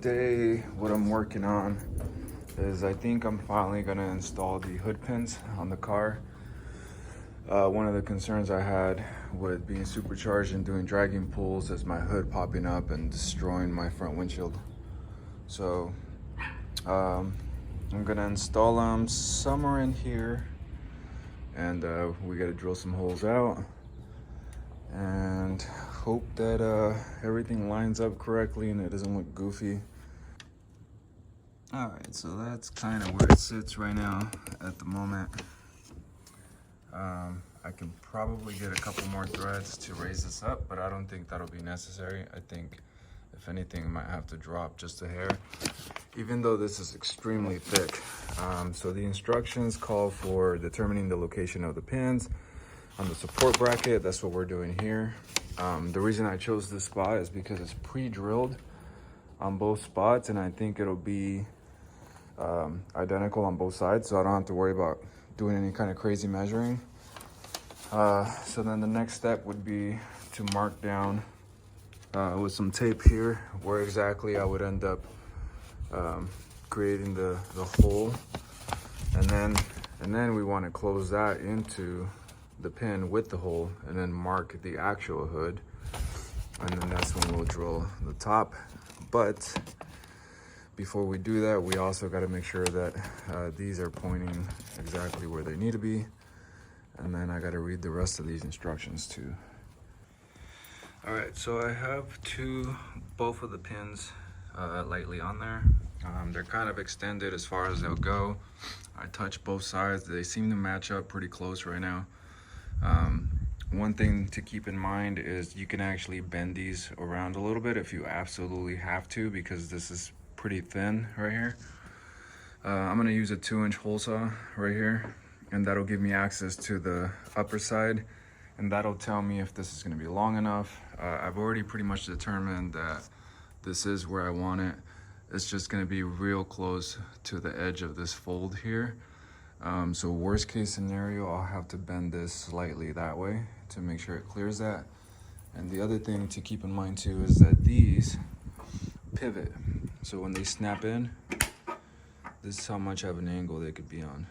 today what I'm working on is I think I'm finally gonna install the hood pins on the car. One of the concerns I had with being supercharged and doing dragging pulls is my hood popping up and destroying my front windshield. So I'm gonna install them somewhere in here, and we gotta drill some holes out and hope that everything lines up correctly and it doesn't look goofy. All right, so that's kind of where it sits right now at the moment. I can probably get a couple more threads to raise this up, but I don't think that'll be necessary. I think if anything, I might have to drop just a hair, even though this is extremely thick. So the instructions call for determining the location of the pins on the support bracket. That's what we're doing here. The reason I chose this spot is because it's pre-drilled on both spots, and I think it'll be identical on both sides, so I don't have to worry about doing any kind of crazy measuring. So then the next step would be to mark down with some tape here where exactly I would end up creating the hole, and then we want to close that into the pin with the hole and then mark the actual hood, and then that's when we'll drill the top. But before we do that, we also got to make sure that these are pointing exactly where they need to be, and then I got to read the rest of these instructions too. All right, so I have both of the pins lightly on there. They're kind of extended as far as they'll go. I touched both sides. They seem to match up pretty close right now. One thing to keep in mind is you can actually bend these around a little bit if you absolutely have to, because this is pretty thin right here. I'm gonna use a 2-inch hole saw right here, and that'll give me access to the upper side, and that'll tell me if this is gonna be long enough. I've already pretty much determined that this is where I want it. It's just gonna be real close to the edge of this fold here. So worst case scenario, I'll have to bend this slightly that way to make sure it clears that. And the other thing to keep in mind too is that these pivot. So when they snap in, this is how much of an angle they could be on.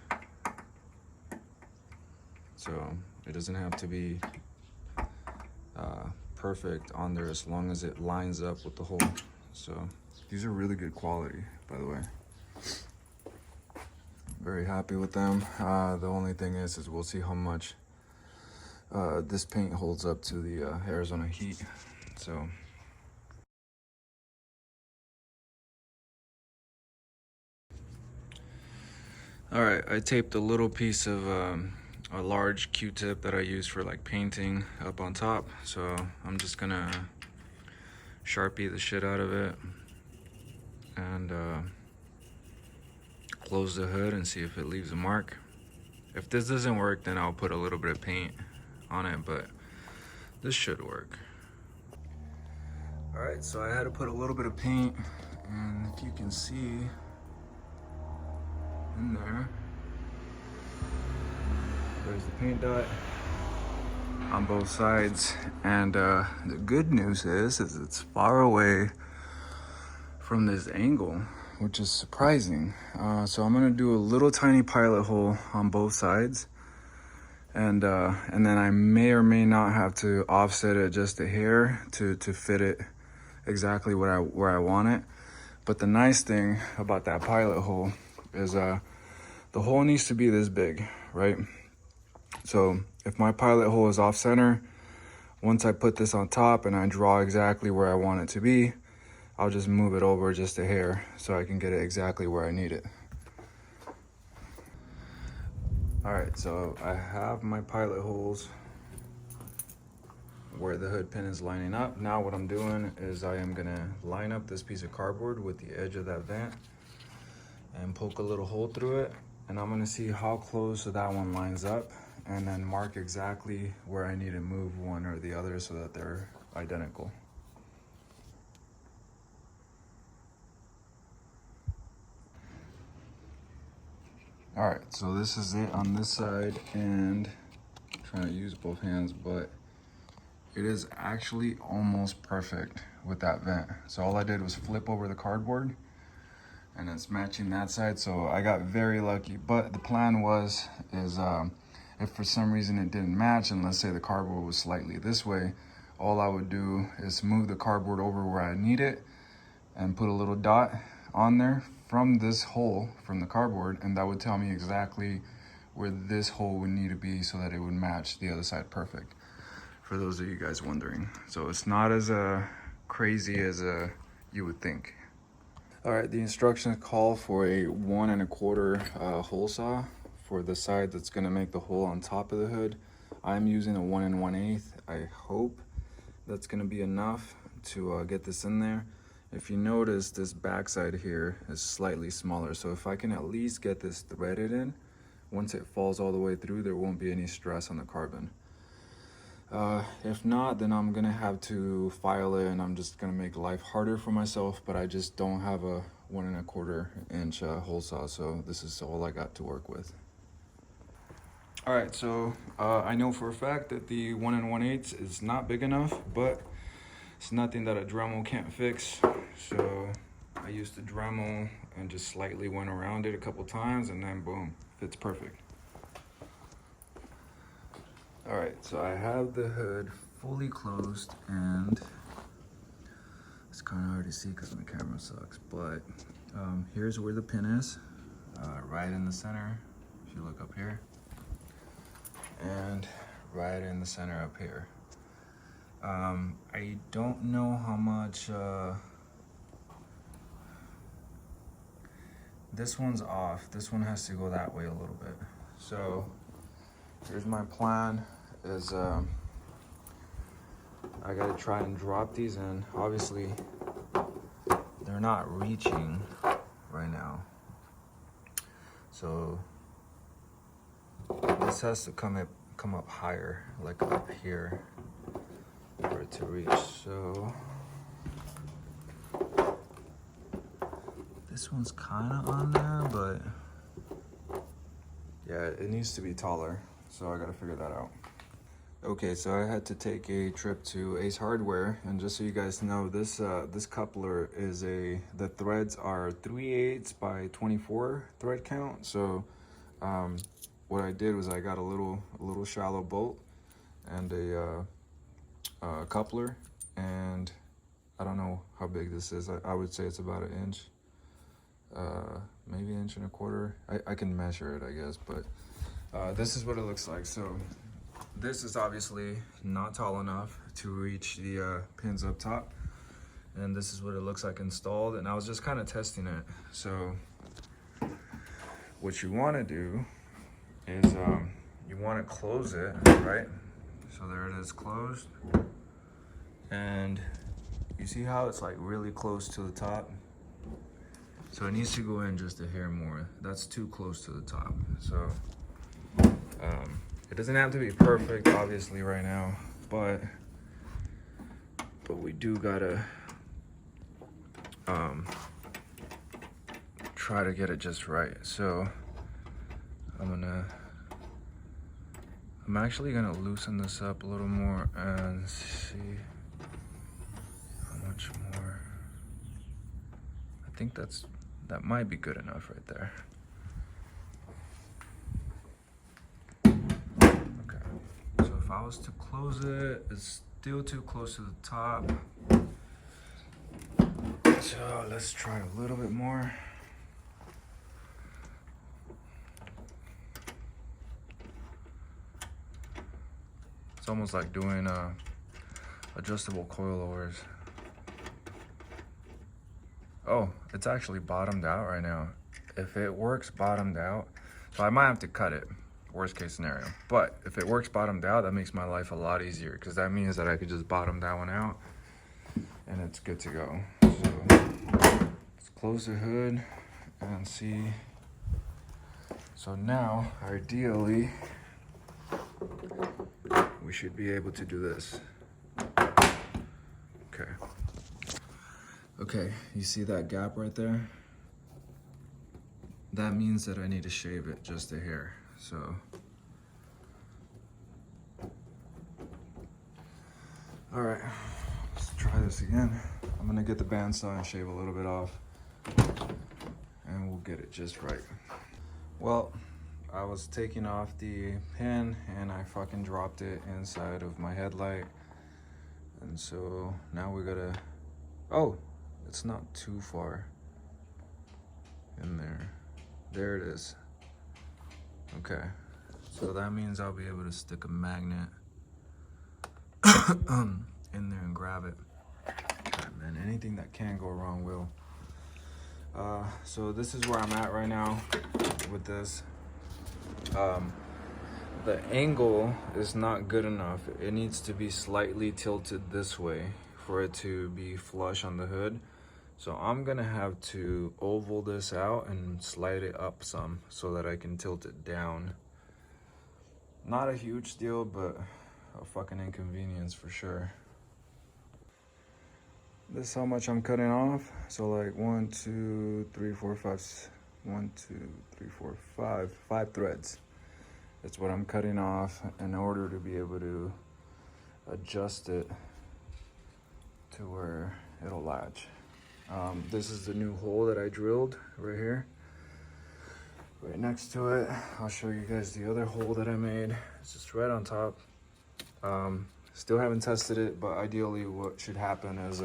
So it doesn't have to be perfect on there as long as it lines up with the hole. So these are really good quality, by the way. Very happy with them. The only thing is we'll see how much this paint holds up to the Arizona heat. So all right, I taped a little piece of a large Q-tip that I use for like painting up on top. So I'm just gonna Sharpie the shit out of it and close the hood and see if it leaves a mark. If this doesn't work, then I'll put a little bit of paint on it, but this should work. All right, so I had to put a little bit of paint, and if you can see in there's the paint dot on both sides. And the good news is it's far away from this angle, which is surprising. So I'm gonna do a little tiny pilot hole on both sides, and then I may or may not have to offset it just a hair to fit it exactly where I want it. But the nice thing about that pilot hole is the hole needs to be this big, right? So if my pilot hole is off center, once I put this on top and I draw exactly where I want it to be, I'll just move it over just a hair so I can get it exactly where I need it. All right, so I have my pilot holes where the hood pin is lining up. Now what I'm doing is I am gonna line up this piece of cardboard with the edge of that vent and poke a little hole through it. And I'm gonna see how close that one lines up, and then mark exactly where I need to move one or the other so that they're identical. All right, so this is it on this side, and I'm trying to use both hands, but it is actually almost perfect with that vent. So all I did was flip over the cardboard and it's matching that side. So I got very lucky, but the plan is if for some reason it didn't match, and let's say the cardboard was slightly this way, all I would do is move the cardboard over where I need it and put a little dot on there from this hole from the cardboard, and that would tell me exactly where this hole would need to be so that it would match the other side perfect, for those of you guys wondering. So it's not as crazy as you would think. All right, the instructions call for a 1 1/4 hole saw for the side that's gonna make the hole on top of the hood. I'm using a 1 1/8. I hope that's gonna be enough to get this in there. If you notice, this backside here is slightly smaller, so if I can at least get this threaded in, once it falls all the way through, there won't be any stress on the carbon. If not, then I'm gonna have to file it, and I'm just gonna make life harder for myself, but I just don't have a 1 1/4 inch hole saw, so this is all I got to work with. All right, so I know for a fact that the 1 1/8 is not big enough, but it's nothing that a Dremel can't fix. So I used the Dremel and just slightly went around it a couple times, and then boom, fits perfect. All right, so I have the hood fully closed, and it's kind of hard to see because my camera sucks, but here's where the pin is, right in the center, if you look up here, and right in the center up here. I don't know how much, this one's off. This one has to go that way a little bit. So here's my plan is, I gotta try and drop these in. Obviously, they're not reaching right now. So this has to come up higher, like up here, for it to reach. So this one's kind of on there, but yeah, it needs to be taller. So I gotta figure that out. Okay, so I had to take a trip to Ace Hardware, and just so you guys know, this coupler is the threads are 3/8 by 24 thread count. So what I did was I got a little shallow bolt and a coupler, and I don't know how big this is. I would say it's about 1 inch, maybe 1 1/4 inches. I can measure it, I guess, but this is what it looks like. So this is obviously not tall enough to reach the pins up top, and this is what it looks like installed, and I was just kind of testing it. So what you want to do is you want to close it, right? So there it is, closed, and you see how it's like really close to the top? So it needs to go in just a hair more. That's too close to the top. So it doesn't have to be perfect, obviously, right now, but we do gotta try to get it just right. So I'm actually gonna loosen this up a little more and see how much more. I think that might be good enough right there. Okay, so if I was to close it, it's still too close to the top. So let's try a little bit more. It's almost like doing adjustable coilovers. Oh, it's actually bottomed out right now. If it works bottomed out, so I might have to cut it, worst case scenario. But if it works bottomed out, that makes my life a lot easier, because that means that I could just bottom that one out and it's good to go. So let's close the hood and see. So now, ideally, we should be able to do this. Okay. Okay, you see that gap right there? That means that I need to shave it just a hair. So, all right, let's try try this again. I'm gonna get the bandsaw and shave a little bit off, and we'll get it just right. Well, I was taking off the pin and I fucking dropped it inside of my headlight. And so now we gotta, oh, it's not too far in there. There it is. Okay, so that means I'll be able to stick a magnet in there and grab it. God, man, anything that can go wrong will. So this is where I'm at right now with this. The angle is not good enough. It needs to be slightly tilted this way for it to be flush on the hood. So I'm gonna have to oval this out and slide it up some so that I can tilt it down. Not a huge deal, but a fucking inconvenience for sure. This is how much I'm cutting off. So like 1, 2, 3, 4, 5, 1, 2, 3, 4, 5 threads. That's what I'm cutting off in order to be able to adjust it to where it'll latch. This is the new hole that I drilled right here. Right next to it, I'll show you guys the other hole that I made. It's just right on top. Still haven't tested it, but ideally what should happen is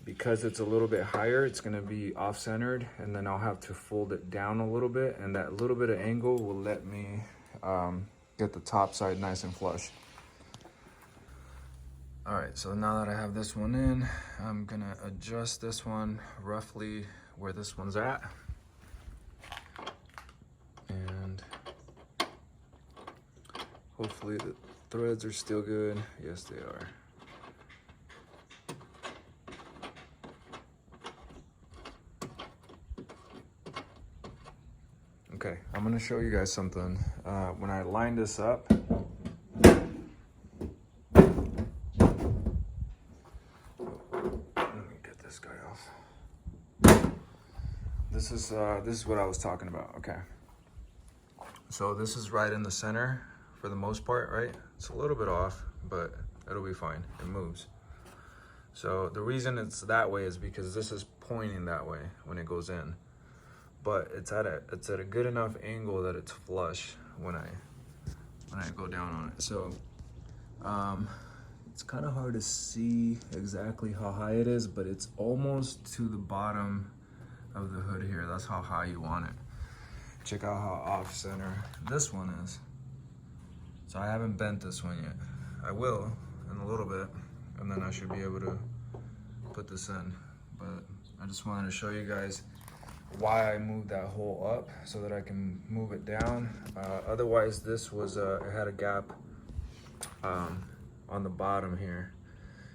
because it's a little bit higher, it's gonna be off-centered, and then I'll have to fold it down a little bit, and that little bit of angle will let me get the top side nice and flush. All right, so now that I have this one in, I'm gonna adjust this one roughly where this one's at. And hopefully the threads are still good. Yes, they are. Okay, I'm gonna show you guys something. When I line this up, let me get this guy off. This is what I was talking about. Okay, so this is right in the center for the most part, right? It's a little bit off, but it'll be fine. It moves. So the reason it's that way is because this is pointing that way when it goes in. But it's at a good enough angle that it's flush when I go down on it. So it's kind of hard to see exactly how high it is, but it's almost to the bottom of the hood here. That's how high you want it. Check out how off center this one is. So I haven't bent this one yet. I will in a little bit, and then I should be able to put this in. But I just wanted to show you guys why I moved that hole up so that I can move it down. Otherwise, this was it had a gap on the bottom here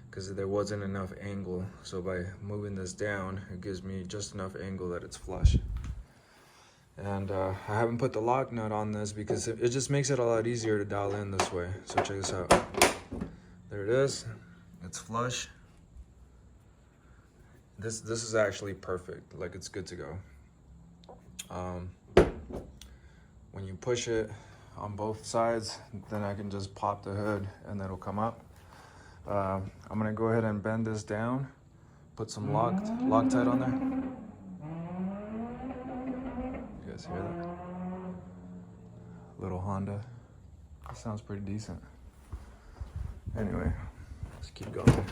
because there wasn't enough angle. So by moving this down, it gives me just enough angle that it's flush. And I haven't put the lock nut on this because it just makes it a lot easier to dial in this way. So check this out. There it is. It's flush. This is actually perfect. Like, it's good to go. When you push it on both sides, then I can just pop the hood and it'll come up. I'm gonna go ahead and bend this down, put some Loctite on there. You guys hear that? Little Honda. That sounds pretty decent. Anyway, let's keep going.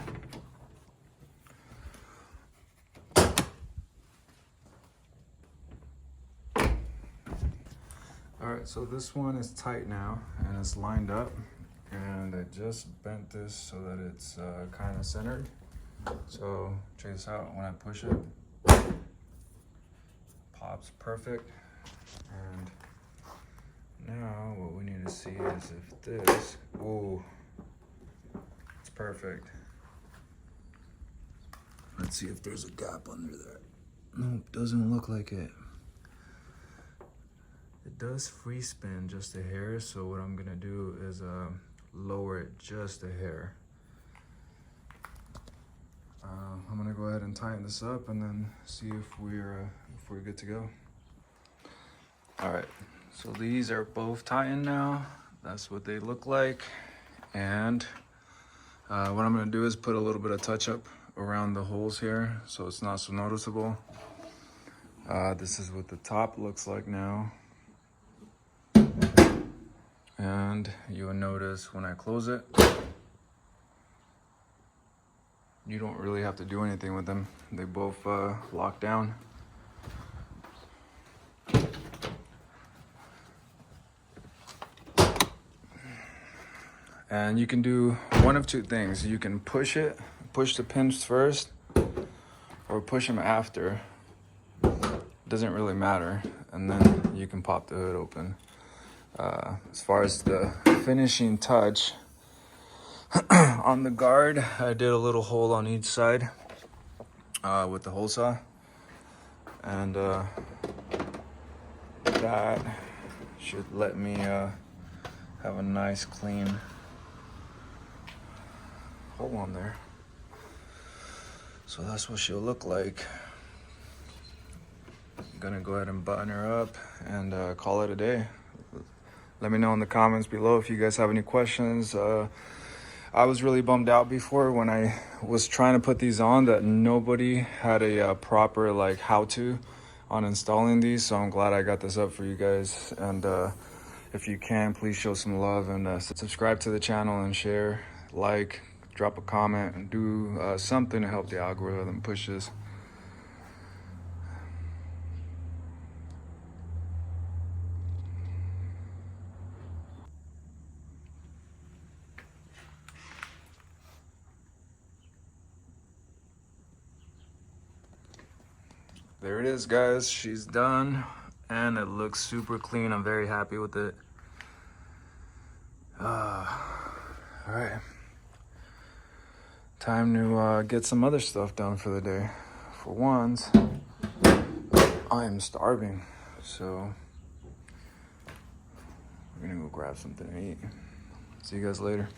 All right, so this one is tight now and it's lined up, and I just bent this so that it's kind of centered. So check this out. When I push it, pops perfect. And now what we need to see is if this, ooh, it's perfect. Let's see if there's a gap under there. Nope, doesn't look like it. It does free spin just a hair, so what I'm gonna do is lower it just a hair. I'm gonna go ahead and tighten this up and then see if we're good to go. All right, so these are both tightened now. That's what they look like. And What I'm gonna do is put a little bit of touch up around the holes here so it's not so noticeable. This is what the top looks like now. And you will notice when I close it, you don't really have to do anything with them. They both lock down. And you can do one of two things. You can push the pins first, or push them after. Doesn't really matter. And then you can pop the hood open. As far as the finishing touch, on the guard, I did a little hole on each side with the hole saw. And that should let me have a nice clean hole on there. So that's what she'll look like. I'm gonna go ahead and button her up and call it a day. Let me know in the comments below if you guys have any questions. I was really bummed out before when I was trying to put these on that nobody had a proper like how-to on installing these. So I'm glad I got this up for you guys. And if you can, please show some love and subscribe to the channel and share, like, drop a comment, and do something to help the algorithm push this. There it is, guys. She's done and it looks super clean. I'm very happy with it. All right, time to get some other stuff done for the day. For once, I am starving, so we're gonna go grab something to eat. See you guys later.